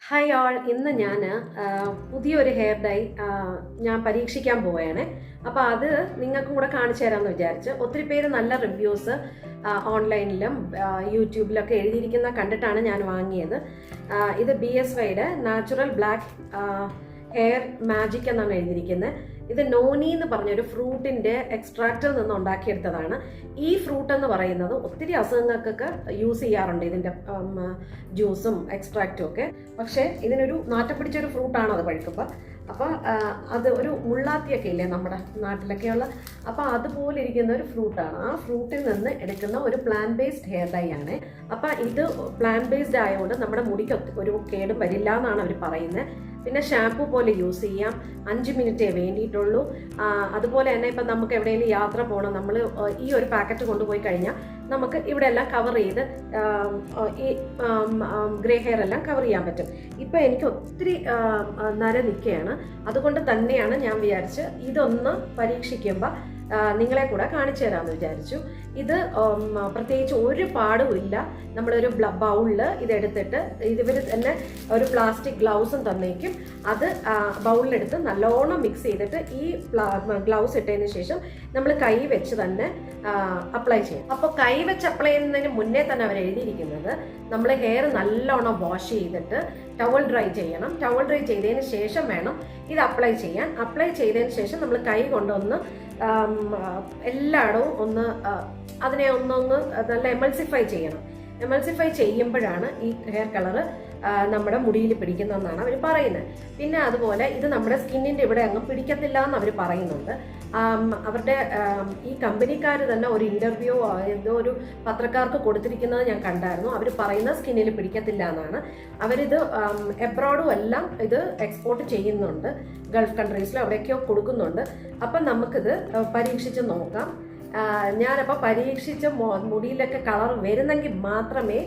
Hi all, ഇന്ന് ഞാൻ പുതിയൊരു ഹെയർ ഡൈ ഞാൻ പരീക്ഷിക്കാൻ പോവുകയാണ്. അപ്പോൾ അത് നിങ്ങൾക്കും കൂടെ കാണിച്ചു തരാമെന്ന് വിചാരിച്ച്. ഒത്തിരി പേര് നല്ല റിവ്യൂസ് ഓൺലൈനിലും യൂട്യൂബിലൊക്കെ എഴുതിയിരിക്കുന്ന കണ്ടിട്ടാണ് ഞാൻ വാങ്ങിയത്. ഇത് BSYയുടെ നാച്ചുറൽ ബ്ലാക്ക് ഹെയർ മാജിക് എന്നാണ് എഴുതിയിരിക്കുന്നത്. ഇത് നോനി എന്ന് പറഞ്ഞൊരു ഫ്രൂട്ടിൻ്റെ എക്സ്ട്രാക്റ്റിൽ നിന്ന് ഉണ്ടാക്കിയെടുത്തതാണ്. ഈ ഫ്രൂട്ട് എന്ന് പറയുന്നത് ഒത്തിരി അസുഖങ്ങൾക്കൊക്കെ യൂസ് ചെയ്യാറുണ്ട്, ഇതിൻ്റെ ജ്യൂസും എക്സ്ട്രാക്റ്റും ഒക്കെ. പക്ഷേ ഇതിനൊരു നാറ്റം പിടിച്ചൊരു ഫ്രൂട്ടാണ് അത് പഴുക്കുമ്പോൾ. അപ്പോൾ അത് ഒരു മുള്ളാത്തിയൊക്കെ ഇല്ലേ നമ്മുടെ നാട്ടിലൊക്കെയുള്ള, അപ്പോൾ അതുപോലെ ഇരിക്കുന്ന ഒരു ഫ്രൂട്ടാണ്. ആ ഫ്രൂട്ടിൽ നിന്ന് എടുക്കുന്ന ഒരു പ്ലാന്റ് ബേസ്ഡ് ഹെയർ ഡൈ ആണ്. അപ്പോൾ ഇത് പ്ലാന്റ് ബേസ്ഡ് ആയതുകൊണ്ട് നമ്മുടെ മുടിക്ക് ഒരു കേടും വരില്ല എന്നാണ് അവർ പറയുന്നത്. പിന്നെ ഷാംപൂ പോലെ യൂസ് ചെയ്യാം, 5 മിനിറ്റേ വേണ്ടിയിട്ടുള്ളൂ. അതുപോലെ തന്നെ ഇപ്പം നമുക്ക് എവിടെയെങ്കിലും യാത്ര പോകണം, നമ്മൾ ഈ ഒരു പാക്കറ്റ് കൊണ്ടുപോയി കഴിഞ്ഞാൽ നമുക്ക് ഇവിടെ എല്ലാം കവർ ചെയ്ത് ഈ ഗ്രേ ഹെയർ എല്ലാം കവർ ചെയ്യാൻ പറ്റും. ഇപ്പം എനിക്ക് ഒത്തിരി നര നിൽക്കുകയാണ്, അതുകൊണ്ട് തന്നെയാണ് ഞാൻ വിചാരിച്ച് ഇതൊന്ന് പരീക്ഷിക്കുമ്പോൾ നിങ്ങളെ കൂടെ കാണിച്ചു തരാമെന്ന് വിചാരിച്ചു. ഇത് പ്രത്യേകിച്ച് ഒരു പാടും ഇല്ല. നമ്മളൊരു ബൗളിൽ ഇതെടുത്തിട്ട് ഇവർ തന്നെ ഒരു പ്ലാസ്റ്റിക് ഗ്ലൗസും തന്നേക്കും. അത് ബൗളിലെടുത്ത് നല്ലോണം മിക്സ് ചെയ്തിട്ട് ഈ ഗ്ലൗസ് ഇട്ടതിന് ശേഷം നമ്മൾ കൈ വെച്ച് തന്നെ അപ്ലൈ ചെയ്യും. അപ്പോൾ കൈ വെച്ച് അപ്ലൈ ചെയ്യുന്നതിന് മുന്നേ തന്നെ അവർ എഴുതിയിരിക്കുന്നത് നമ്മൾ ഹെയർ നല്ലോണം വാഷ് ചെയ്തിട്ട് ടവൽ ഡ്രൈ ചെയ്യണം. ടവൽ ഡ്രൈ ചെയ്തതിന് ശേഷം വേണം ഇത് അപ്ലൈ ചെയ്യാൻ. അപ്ലൈ ചെയ്തതിന് ശേഷം നമ്മൾ കൈ കൊണ്ടൊന്ന് എല്ലായിടവും ഒന്ന് അതിനെ ഒന്നൊന്ന് നല്ല എമൾസിഫൈ ചെയ്യണം. എമൾസിഫൈ ചെയ്യുമ്പോഴാണ് ഈ ഹെയർ കളറ് നമ്മുടെ മുടിയിൽ പിടിക്കുന്നതെന്നാണ് അവർ പറയുന്നത്. പിന്നെ അതുപോലെ ഇത് നമ്മുടെ സ്കിന്നിൻ്റെ ഇവിടെ അങ്ങ് പിടിക്കത്തില്ല എന്ന് അവർ പറയുന്നുണ്ട്. അവരുടെ ഈ കമ്പനിക്കാർ തന്നെ ഒരു ഇൻ്റർവ്യൂ എന്തോ ഒരു പത്രക്കാർക്ക് കൊടുത്തിരിക്കുന്നത് ഞാൻ കണ്ടായിരുന്നു. അവർ പറയുന്നത് സ്കിന്നിൽ പിടിക്കത്തില്ല എന്നാണ്. അവരിത് എബ്രോഡും എല്ലാം ഇത് എക്സ്പോർട്ട് ചെയ്യുന്നുണ്ട്, ഗൾഫ് കൺട്രീസിലും അവിടെയൊക്കെയോ കൊടുക്കുന്നുണ്ട്. അപ്പം നമുക്കിത് പരീക്ഷിച്ച് നോക്കാം. ഞാനപ്പോൾ പരീക്ഷിച്ച് മുടിയിലൊക്കെ കളർ വരുന്നെങ്കിൽ മാത്രമേ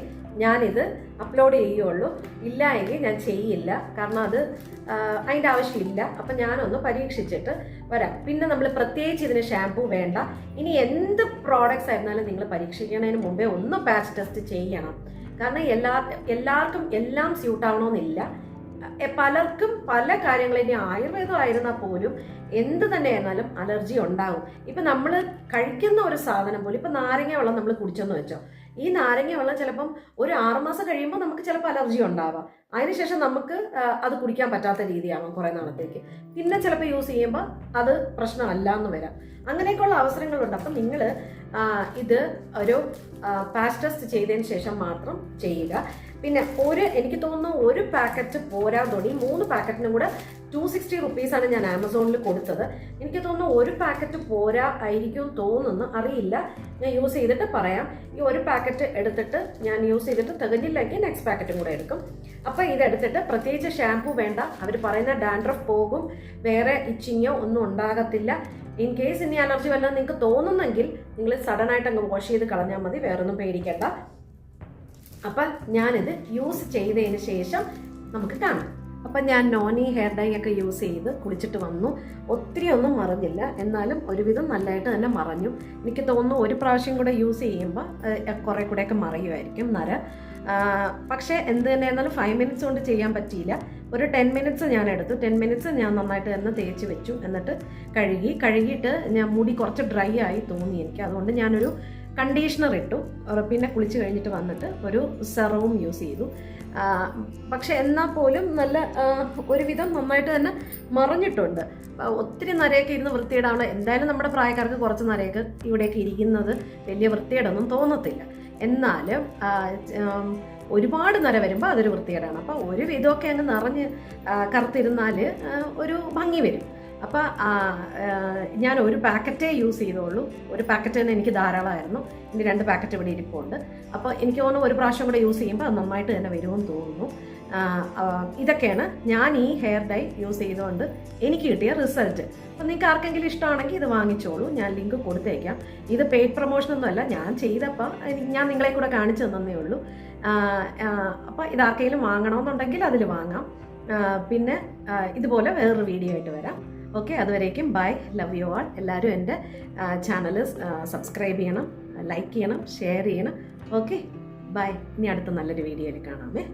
ഞാനിത് അപ്ലോഡ് ചെയ്യുള്ളൂ, ഇല്ല എങ്കിൽ ഞാൻ ചെയ്യില്ല. കാരണം അത് അതിൻ്റെ ആവശ്യമില്ല. അപ്പം ഞാനൊന്ന് പരീക്ഷിച്ചിട്ട് വരാം. പിന്നെ നമ്മൾ പ്രത്യേകിച്ച് ഇതിന് ഷാംപൂ വേണ്ട. ഇനി എന്ത് പ്രോഡക്റ്റ്സ് ആയിരുന്നാലും നിങ്ങൾ പരീക്ഷിക്കുന്നതിന് മുമ്പേ ഒന്ന് പാച്ച് ടെസ്റ്റ് ചെയ്യണം. കാരണം എല്ലാവർക്കും എല്ലാം സ്യൂട്ടാവണമെന്നില്ല. പലർക്കും പല കാര്യങ്ങളും, ഇനി ആയുർവേദം ആയിരുന്നാൽ പോലും എന്ത് തന്നെ ആയിരുന്നാലും അലർജി ഉണ്ടാകും. ഇപ്പം നമ്മൾ കഴിക്കുന്ന ഒരു സാധനം പോലും, ഇപ്പം നാരങ്ങ വെള്ളം നമ്മൾ കുടിച്ചെന്ന് വെച്ചോ, ഈ നാരങ്ങ വെള്ളം ചിലപ്പം ഒരു 6 മാസം കഴിയുമ്പോൾ നമുക്ക് ചിലപ്പോൾ അലർജി ഉണ്ടാവാം. അതിനുശേഷം നമുക്ക് അത് കുടിക്കാൻ പറ്റാത്ത രീതിയാവാം കുറേ നാളത്തേക്ക്. പിന്നെ ചിലപ്പോൾ യൂസ് ചെയ്യുമ്പോൾ അത് പ്രശ്നമല്ല എന്ന് വരാം. അങ്ങനെയൊക്കെയുള്ള അവസരങ്ങളുണ്ട്. അപ്പം നിങ്ങൾ ഇത് ഒരു പാച്ച് ടെസ്റ്റ് ചെയ്തതിന് ശേഷം മാത്രം ചെയ്യുക. പിന്നെ എനിക്ക് തോന്നുന്നു ഒരു പാക്കറ്റ് പോരാ തോന്നി. 3 പാക്കറ്റിനും കൂടെ 260 റുപ്പീസാണ് ഞാൻ ആമസോണിൽ കൊടുത്തത്. എനിക്ക് തോന്നുന്നു ഒരു പാക്കറ്റ് പോരാ ആയിരിക്കും തോന്നുന്നു, അറിയില്ല. ഞാൻ യൂസ് ചെയ്തിട്ട് പറയാം. ഈ ഒരു പാക്കറ്റ് എടുത്തിട്ട് ഞാൻ യൂസ് ചെയ്തിട്ട് തികഞ്ഞില്ലെങ്കിൽ നെക്സ്റ്റ് പാക്കറ്റും കൂടെ എടുക്കും. അപ്പോൾ ഇതെടുത്തിട്ട് പ്രത്യേകിച്ച് ഷാംപൂ വേണ്ട. അവർ പറയുന്ന ഡാൻഡ്രഫ് പോകും, വേറെ ഇച്ചിങ്ങോ ഒന്നും ഉണ്ടാകത്തില്ല. ഇൻ കേസ് ഇനി അലർജി വല്ലതും നിങ്ങൾക്ക് തോന്നുന്നെങ്കിൽ നിങ്ങൾ സഡനായിട്ട് അങ്ങ് വാഷ് ചെയ്ത് കളഞ്ഞാൽ മതി, വേറൊന്നും പേടിക്കണ്ട. അപ്പം ഞാനിത് യൂസ് ചെയ്തതിന് ശേഷം നമുക്ക് കാണാം. അപ്പം ഞാൻ നോനി ഹെയർ ഡൈ ഒക്കെ യൂസ് ചെയ്ത് കുളിച്ചിട്ട് വന്നു. ഒത്തിരി ഒന്നും മറഞ്ഞില്ല, എന്നാലും ഒരുവിധം നല്ലതായിട്ട് തന്നെ മറഞ്ഞു. എനിക്ക് തോന്നുന്നു ഒരു പ്രാവശ്യം കൂടെ യൂസ് ചെയ്യുമ്പോൾ കുറേ കൂടെയൊക്കെ മറയുമായിരിക്കും നര. പക്ഷേ എന്ത് തന്നെയായിരുന്നാലും 5 മിനിറ്റ്സ് കൊണ്ട് ചെയ്യാൻ പറ്റിയില്ല. ഒരു 10 മിനിറ്റ്സ് ഞാൻ എടുത്തു. 10 മിനിറ്റ്സ് ഞാൻ നന്നായിട്ട് തന്നെ തേച്ച് വെച്ചു. എന്നിട്ട് കഴുകിയിട്ട് ഞാൻ മുടി കുറച്ച് ഡ്രൈ ആയി തോന്നി എനിക്ക്. അതുകൊണ്ട് ഞാനൊരു കണ്ടീഷണർ ഇട്ടു. പിന്നെ കുളിച്ച് കഴിഞ്ഞിട്ട് വന്നിട്ട് ഒരു സെറവും യൂസ് ചെയ്തു. പക്ഷെ എന്നാൽ പോലും നല്ല ഒരുവിധം നന്നായിട്ട് തന്നെ മറഞ്ഞിട്ടുണ്ട്. ഒത്തിരി നരയൊക്കെ ഇരുന്ന് വൃത്തിയിടാണ്. എന്തായാലും നമ്മുടെ പ്രായക്കാർക്ക് കുറച്ച് നരയൊക്കെ ഇവിടെയൊക്കെ ഇരിക്കുന്നത് വലിയ വൃത്തിയിടൊന്നും തോന്നത്തില്ല. എന്നാലും ഒരുപാട് നര വരുമ്പോൾ അതൊരു വൃത്തികേടാണ്. അപ്പോൾ ഒരു വിധമൊക്കെ അങ്ങ് നിറഞ്ഞ് കറുത്തിരുന്നാൽ ഒരു ഭംഗി വരും. അപ്പോൾ ഞാൻ ഒരു പാക്കറ്റേ യൂസ് ചെയ്തോളൂ. ഒരു പാക്കറ്റ് തന്നെ എനിക്ക് ധാരാളമായിരുന്നു. ഇനി 2 പാക്കറ്റ് ഇവിടെ ഇരിപ്പുണ്ട്. അപ്പോൾ എനിക്ക് തോന്നുന്നു ഒരു പ്രാവശ്യം കൂടെ യൂസ് ചെയ്യുമ്പോൾ അത് നന്നായിട്ട് തന്നെ വരുമെന്ന് തോന്നുന്നു. ഇതൊക്കെയാണ് ഞാൻ ഈ ഹെയർ ഡൈ യൂസ് ചെയ്തുകൊണ്ട് എനിക്ക് കിട്ടിയ റിസൾട്ട്. അപ്പം നിങ്ങൾക്ക് ആർക്കെങ്കിലും ഇഷ്ടമാണെങ്കിൽ ഇത് വാങ്ങിച്ചോളൂ. ഞാൻ ലിങ്ക് കൊടുത്തേക്കാം. ഇത് പെയ്ഡ് പ്രൊമോഷനൊന്നുമല്ല, ഞാൻ ചെയ്തപ്പോൾ ഞാൻ നിങ്ങളെ കൂടെ കാണിച്ചു തന്നേ ഉള്ളൂ. അപ്പോൾ ഇതാർക്കെങ്കിലും വാങ്ങണമെന്നുണ്ടെങ്കിൽ അതിൽ വാങ്ങാം. പിന്നെ ഇതുപോലെ വേറൊരു വീഡിയോ ആയിട്ട് വരാം. ഓക്കെ, അതുവരേക്കും ബൈ, ലവ് യു ആൾ. എല്ലാവരും എൻ്റെ ചാനൽ സബ്സ്ക്രൈബ് ചെയ്യണം, ലൈക്ക് ചെയ്യണം, ഷെയർ ചെയ്യണം. Okay, bye. ഇനി അടുത്ത നല്ലൊരു വീഡിയോയിൽ കാണാമേ.